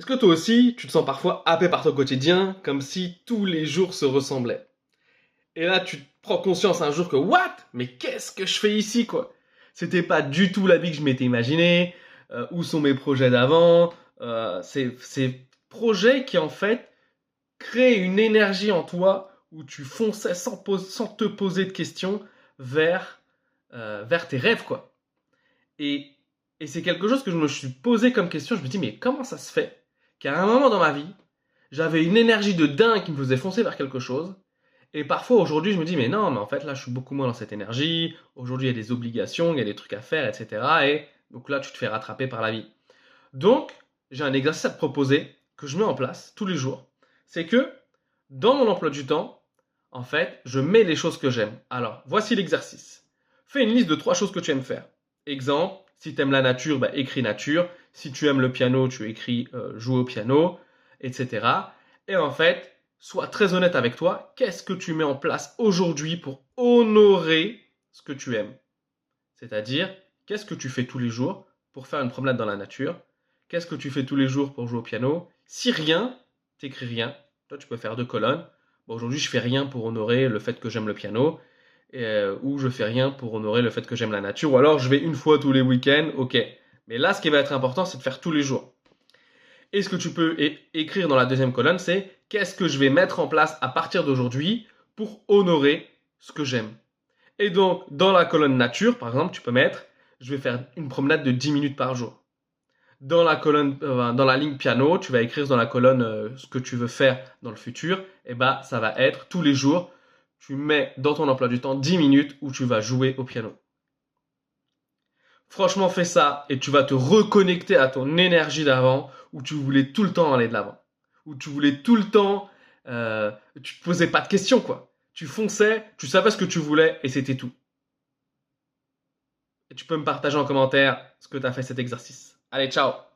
Est-ce que toi aussi, tu te sens parfois happé par ton quotidien, comme si tous les jours se ressemblaient? Et là, tu te prends conscience un jour que, what? Mais qu'est-ce que je fais ici, quoi? C'était pas du tout la vie que je m'étais imaginé. Où sont mes projets d'avant? Ces projets qui, en fait, créent une énergie en toi où tu fonçais sans te poser de questions vers, vers tes rêves, quoi. Et, et c'est quelque chose que je me suis posé comme question. Je me dis, mais comment ça se fait qu'à un moment dans ma vie, j'avais une énergie de dingue qui me faisait foncer vers quelque chose. Et parfois aujourd'hui, je me dis, mais non, mais en fait là, je suis beaucoup moins dans cette énergie. Aujourd'hui, il y a des obligations, il y a des trucs à faire, etc. Et donc là, tu te fais rattraper par la vie. Donc, j'ai un exercice à te proposer que je mets en place tous les jours. C'est que dans mon emploi du temps, en fait, je mets les choses que j'aime. Alors, voici l'exercice. Fais une liste de 3 choses que tu aimes faire. Exemple, si tu aimes la nature, bah, écris nature. Si tu aimes le piano, tu écris jouer au piano, etc. Et en fait, sois très honnête avec toi. Qu'est-ce que tu mets en place aujourd'hui pour honorer ce que tu aimes? C'est-à-dire, qu'est-ce que tu fais tous les jours pour faire une promenade dans la nature? Qu'est-ce que tu fais tous les jours pour jouer au piano? Si rien, t'écris rien. Toi, tu peux faire 2 colonnes. Bon, aujourd'hui, je fais rien pour honorer le fait que j'aime le piano. Ou je fais rien pour honorer le fait que j'aime la nature. Ou alors, je vais une fois tous les week-ends. Ok. Mais là, ce qui va être important, c'est de faire tous les jours. Et ce que tu peux écrire dans la deuxième colonne, c'est qu'est-ce que je vais mettre en place à partir d'aujourd'hui pour honorer ce que j'aime. Et donc, dans la colonne nature, par exemple, tu peux mettre je vais faire une promenade de 10 minutes par jour. Dans la ligne piano, tu vas écrire dans la colonne ce que tu veux faire dans le futur. Et bah, ça va être tous les jours, tu mets dans ton emploi du temps 10 minutes où tu vas jouer au piano. Franchement, fais ça et tu vas te reconnecter à ton énergie d'avant où tu voulais tout le temps aller de l'avant. Où tu voulais tout le temps, tu te posais pas de questions, quoi. Tu fonçais, tu savais ce que tu voulais et c'était tout. Et tu peux me partager en commentaire ce que tu as fait cet exercice. Allez, ciao!